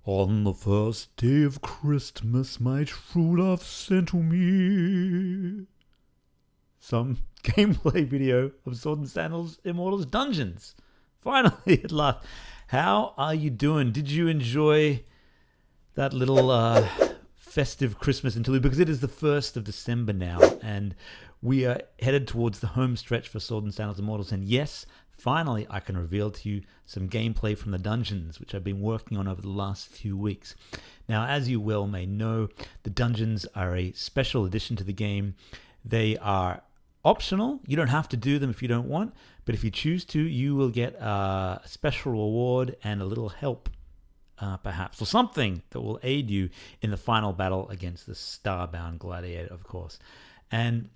On the first day of Christmas, my true love sent to me some gameplay video of S&S Immortals Dungeons. Finally, at last. How are you doing? Did you enjoy that little festive Christmas interlude? Because it is the 1st of December now, and we are headed towards the home stretch for S&S Immortals. And yes, finally, I can reveal to you some gameplay from the dungeons, which I've been working on over the last few weeks. Now, as you well may know, the dungeons are a special addition to the game. They are optional. You don't have to do them if you don't want, but if you choose to, you will get a special reward and a little help, perhaps, or something that will aid you in the final battle against the Starbound Gladiator, of course. And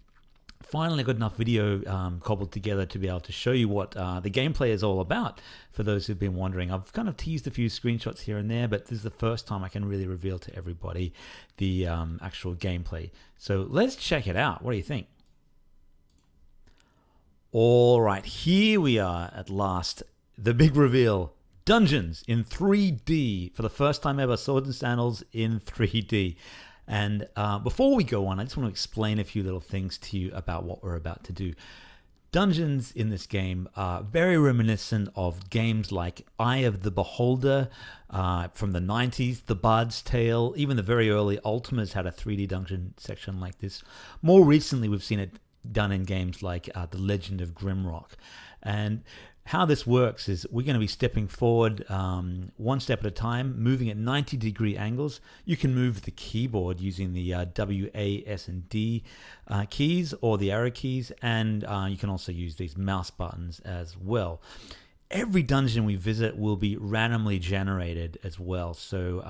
finally, I got enough video cobbled together to be able to show you what the gameplay is all about, for those who've been wondering. I've kind of teased a few screenshots here and there, but this is the first time I can really reveal to everybody the actual gameplay. So let's check it out. What do you think? All right, here we are at last. The big reveal. Dungeons in 3D. For the first time ever, Swords and Sandals in 3D. And before we go on, I just want to explain a few little things to you about what we're about to do. Dungeons in this game are very reminiscent of games like Eye of the Beholder from the 90s, The Bard's Tale, even the very early Ultimas had a 3D dungeon section like this. More recently, we've seen it done in games like The Legend of Grimrock. And how this works is we're going to be stepping forward one step at a time, moving at 90-degree angles. You can move the keyboard using the W, A, S, and D keys, or the arrow keys, and you can also use these mouse buttons as well. Every dungeon we visit will be randomly generated as well, so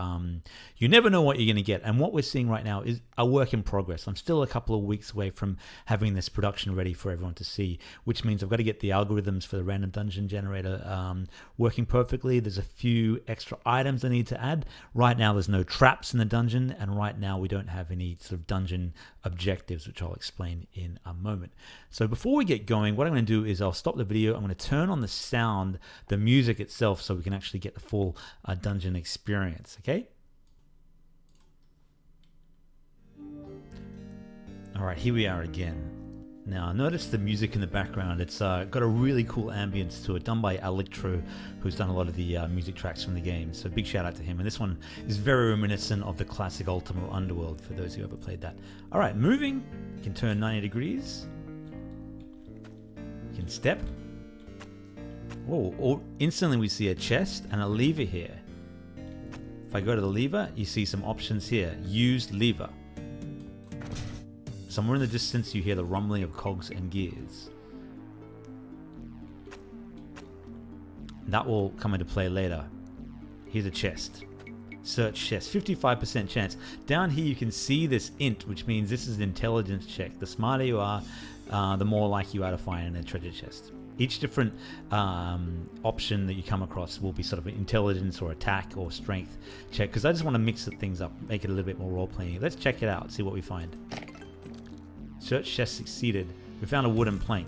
you never know what you're going to get. And what we're seeing right now is a work in progress. I'm still a couple of weeks away from having this production ready for everyone to see, which means I've got to get the algorithms for the random dungeon generator working perfectly. There's a few extra items I need to add. Right now there's no traps in the dungeon, and right now we don't have any sort of dungeon objectives, which I'll explain in a moment. So before we get going, what I'm going to do is I'll stop the video. I'm going to turn on the sound, the music itself, so we can actually get the full dungeon experience. Okay. All right, here we are again. Now notice the music in the background. It's got a really cool ambience to it, done by Electro, who's done a lot of the music tracks from the game. So big shout out to him. And this one is very reminiscent of the classic Ultima Underworld, for those who ever played that. All right, moving. You can turn 90 degrees. You can step. Oh, instantly we see a chest and a lever here. If I go to the lever, you see some options here. Use lever. Somewhere in the distance you hear the rumbling of cogs and gears. That will come into play later. Here's a chest. Search chest. 55% chance. Down here you can see this int, which means this is an intelligence check. The smarter you are, the more likely you are to find a treasure chest. Each different option that you come across will be sort of an intelligence or attack or strength check, because I just want to mix things up, make it a little bit more role-playing. Let's check it out, see what we find. Search chest succeeded. We found a wooden plank.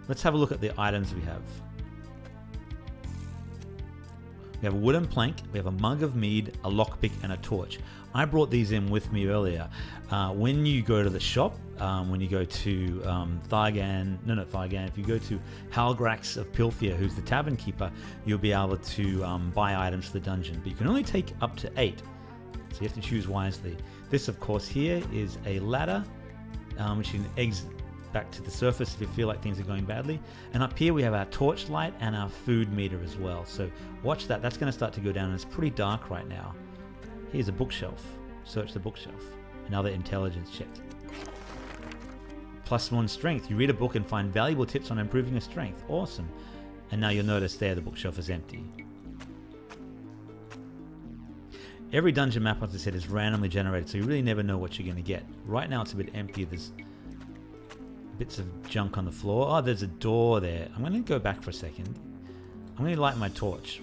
Let's have a look at the items we have. We have a wooden plank, we have a mug of mead, a lockpick, and a torch. I brought these in with me earlier. When you go to the shop, when you go to if you go to Halgrax of Pilthia, who's the tavern keeper, you'll be able to buy items for the dungeon. But you can only take up to 8, so you have to choose wisely. This, of course, here is a ladder, which you can exit back to the surface if you feel like things are going badly. And up here we have our torchlight and our food meter as well. So watch that. That's going to start to go down, and it's pretty dark right now. Here's a bookshelf. Search the bookshelf. Another intelligence check. +1 strength. You read a book and find valuable tips on improving your strength. Awesome. And now you'll notice there the bookshelf is empty. Every dungeon map, as I said, is randomly generated, so you really never know what you're going to get. Right now it's a bit empty. There's bits of junk on the floor. Oh, there's a door there. I'm going to go back for a second. I'm going to light my torch.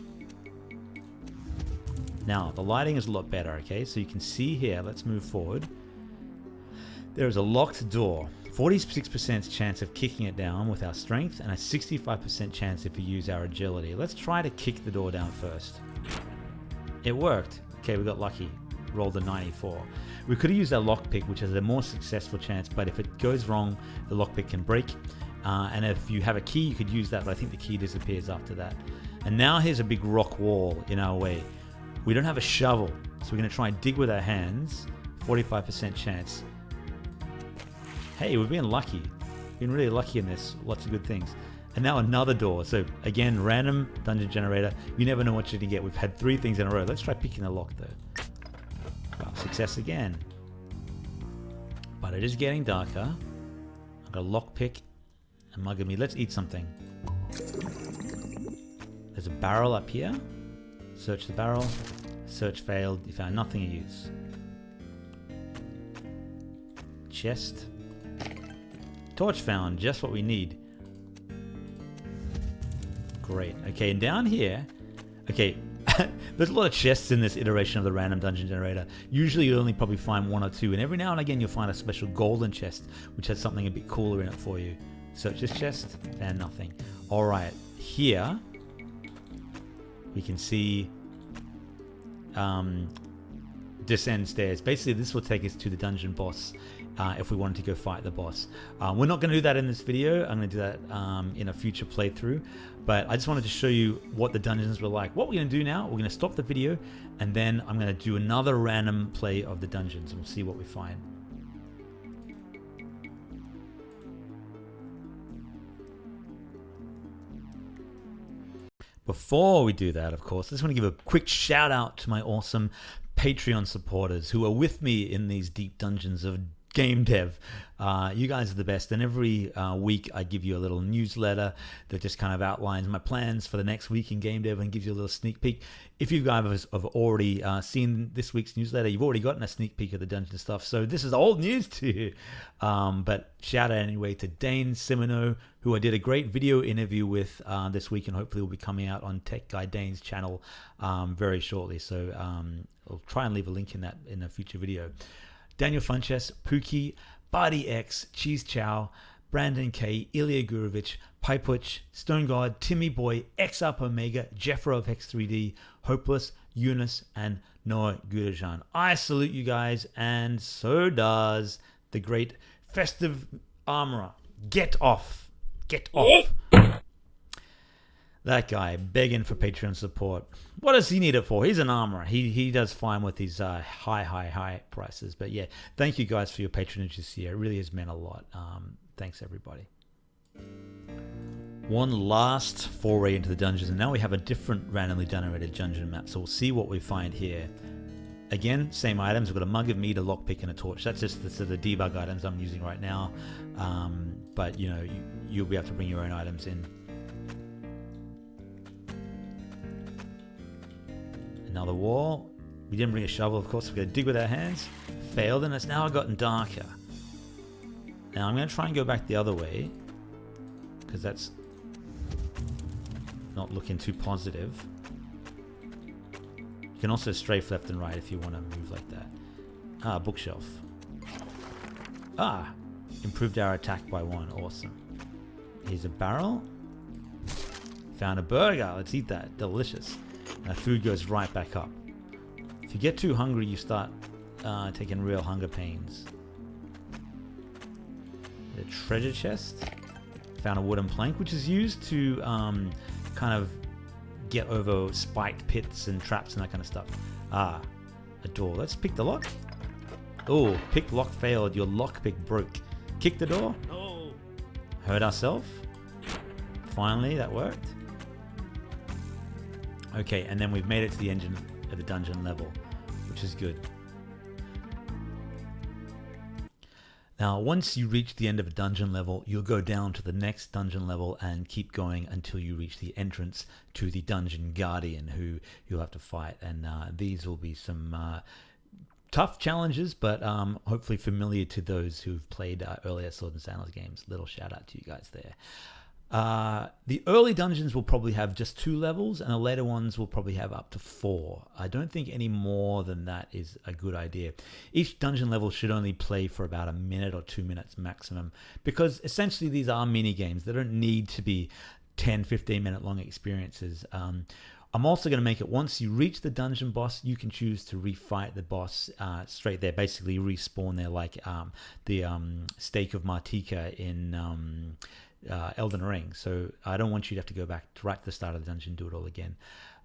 Now, the lighting is a lot better, okay? So you can see here, let's move forward. There is a locked door. 46% chance of kicking it down with our strength, and a 65% chance if we use our agility. Let's try to kick the door down first. It worked. Okay, we got lucky. Rolled a 94. We could have used our lockpick, which has a more successful chance, but if it goes wrong, the lockpick can break. And if you have a key, you could use that, but I think the key disappears after that. And now here's a big rock wall in our way. We don't have a shovel, so we're going to try and dig with our hands. 45% chance. Hey, we've been lucky. Been really lucky in this. Lots of good things. And now another door. So again, random dungeon generator. You never know what you're going to get. We've had 3 things in a row. Let's try picking the lock though. Well, success again. But it is getting darker. I've got a lockpick. A mug of me. Let's eat something. There's a barrel up here. Search the barrel. Search failed. You found nothing of use. Chest. Torch found. Just what we need. Great. Okay, and down here, okay, there's a lot of chests in this iteration of the random dungeon generator. Usually you only probably find 1 or 2, and every now and again you'll find a special golden chest, which has something a bit cooler in it for you. Search this chest, and nothing. All right, here we can see descend stairs. Basically, this will take us to the dungeon boss. If we wanted to go fight the boss. We're not going to do that in this video. I'm going to do that in a future playthrough. But I just wanted to show you what the dungeons were like. What we're going to do now, we're going to stop the video, and then I'm going to do another random play of the dungeons, and we'll see what we find. Before we do that, of course, I just want to give a quick shout out to my awesome Patreon supporters who are with me in these deep dungeons of game dev. You guys are the best, and every week I give you a little newsletter that just kind of outlines my plans for the next week in game dev and gives you a little sneak peek. If you guys have already seen this week's newsletter, you've already gotten a sneak peek of the dungeon stuff, so this is old news to you. But shout out anyway to Dane Simino, who I did a great video interview with this week, and hopefully will be coming out on Tech Guy Dane's channel very shortly. So I'll try and leave a link in that in a future video. Daniel Funches, Pookie, Barty X, Cheese Chow, Brandon K, Ilya Gurovich, Pipuch, Stone God, Timmy Boy, X Up Omega, Jeffro of Hex 3D, Hopeless, Eunice, and Noah Gudajan. I salute you guys, and so does the great Festive Armorer. Get off. Get off. That guy begging for Patreon support. What does he need it for? He's an armorer. He does fine with these high prices. But yeah, thank you guys for your patronage this year. It really has meant a lot. Thanks, everybody. One last foray into the dungeons, and now we have a different randomly generated dungeon map. So we'll see what we find here. Again, same items. We've got a mug of meat, a lockpick, and a torch. That's just the sort of debug items I'm using right now. But you know, you'll be able to bring your own items in. Another wall. We didn't bring a shovel, of course. We're going to dig with our hands. Failed, and it's now gotten darker. Now I'm going to try and go back the other way, because that's not looking too positive. You can also strafe left and right if you want to move like that. Ah, bookshelf. Ah, improved our attack by 1. Awesome. Here's a barrel. Found a burger. Let's eat that. Delicious. And the food goes right back up. If you get too hungry, you start taking real hunger pains. The treasure chest. Found a wooden plank, which is used to kind of get over spiked pits and traps and that kind of stuff. Ah, a door. Let's pick the lock. Oh, pick lock failed. Your lockpick broke. Kick the door. No. Hurt ourselves. Finally, that worked. Okay, and then we've made it to the engine at the dungeon level, which is good. Now, once you reach the end of a dungeon level, you'll go down to the next dungeon level and keep going until you reach the entrance to the Dungeon Guardian, who you'll have to fight. And these will be some tough challenges, but hopefully familiar to those who've played earlier Sword and Sandals games. Little shout out to you guys there. The early dungeons will probably have just 2 levels, and the later ones will probably have up to 4. I don't think any more than that is a good idea. Each dungeon level should only play for about a minute or 2 minutes maximum, because essentially these are mini games. They don't need to be 10-15 minute long experiences. I'm also going to make it once you reach the dungeon boss, you can choose to refight the boss straight there. Basically, respawn there like the stake of Martika in Elden Ring. So I don't want you to have to go back right to the start of the dungeon and do it all again.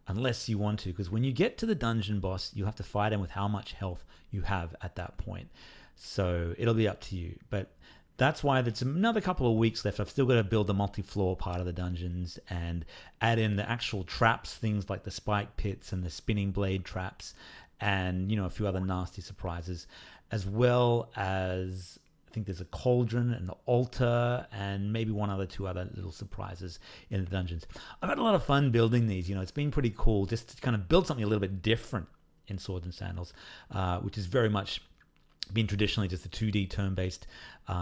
Unless you want to, because when you get to the dungeon boss, you have to fight him with how much health you have at that point. So it'll be up to you. But that's why there's another couple of weeks left. I've still got to build the multi-floor part of the dungeons and add in the actual traps, things like the spike pits and the spinning blade traps, and a few other nasty surprises, as well as I think there's a cauldron and an altar and maybe two other little surprises in the dungeons. I've had a lot of fun building these. It's been pretty cool just to kind of build something a little bit different in Swords and Sandals, which is very much been traditionally just a 2D turn-based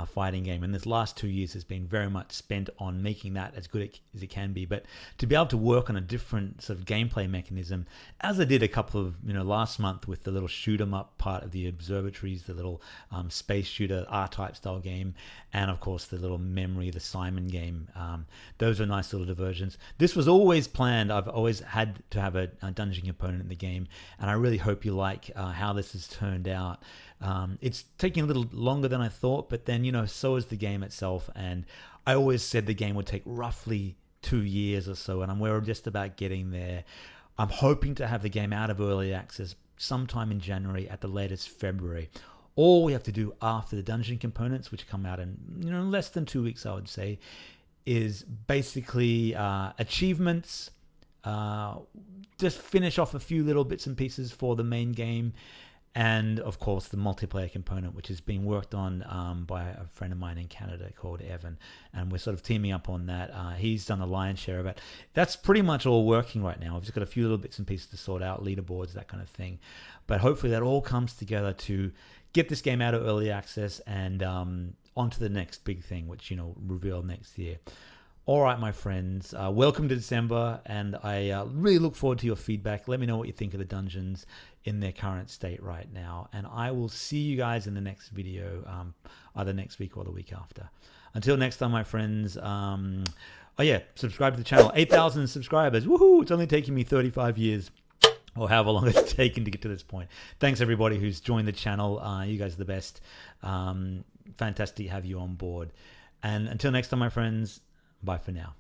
fighting game, and this last 2 years has been very much spent on making that as good as it can be. But to be able to work on a different sort of gameplay mechanism, as I did a couple of last month with the little shoot 'em up part of the observatories, the little space shooter R-type style game, and of course the little memory, the Simon game. Those are nice little diversions. This was always planned. I've always had to have a dungeon component in the game, and I really hope you like how this has turned out. It's taking a little longer than I thought, but then, so is the game itself. And I always said the game would take roughly 2 years or so, and we're just about getting there. I'm hoping to have the game out of early access sometime in January, at the latest February. All we have to do after the dungeon components, which come out in less than 2 weeks, I would say, is basically achievements, just finish off a few little bits and pieces for the main game, and of course the multiplayer component, which is being worked on by a friend of mine in Canada called Evan, and we're sort of teaming up on that. He's done the lion's share of it. That's pretty much all working right now. I've just got a few little bits and pieces to sort out, leaderboards, that kind of thing, but hopefully that all comes together to get this game out of early access and onto the next big thing, which reveal next year. All right, my friends, welcome to December, and I really look forward to your feedback. Let me know what you think of the dungeons in their current state right now, and I will see you guys in the next video, either next week or the week after. Until next time, my friends, subscribe to the channel. 8,000 subscribers, woohoo! It's only taking me 35 years, or however long it's taken to get to this point. Thanks, everybody who's joined the channel. You guys are the best. Fantastic to have you on board. And until next time, my friends, bye for now.